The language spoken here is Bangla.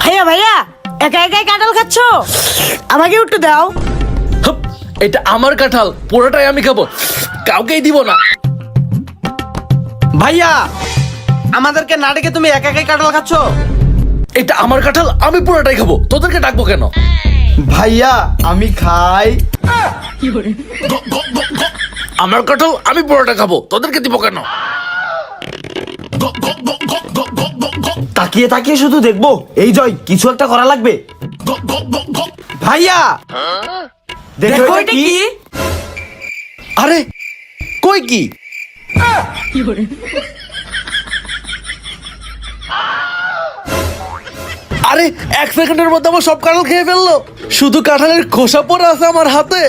ভাইয়া ভাইয়া একা একাই কাঁঠাল খাচ্ছ, আমাকে একটু দাও। হাপ, এটা আমার কাঁঠাল, পুরোটাই আমি খাবো, কাউকেই দিব না। ভাইয়া আমাদেরকে না ডেকে তুমি একা একাই কাঁঠাল খাচ্ছ? এটা আমার কাঁঠাল, আমি পুরোটাই খাবো, তোদেরকে ডাকবো কেন? ভাইয়া আমি খাই। আমার কাঁঠাল আমি পুরোটা খাবো, তোদেরকে দিব কেন? তাকিয়ে তাকিয়ে শুধু দেখবো? এই জয়, কিছু একটা করা লাগবে। ভাইয়া দেখো এটা কি? আরে কই কি? আরে 1 সেকেন্ডের মধ্যে আমার সব কাঁঠাল খেয়ে ফেললো, শুধু কাঁঠালের খোসা পড়ে আছে আমার হাতে।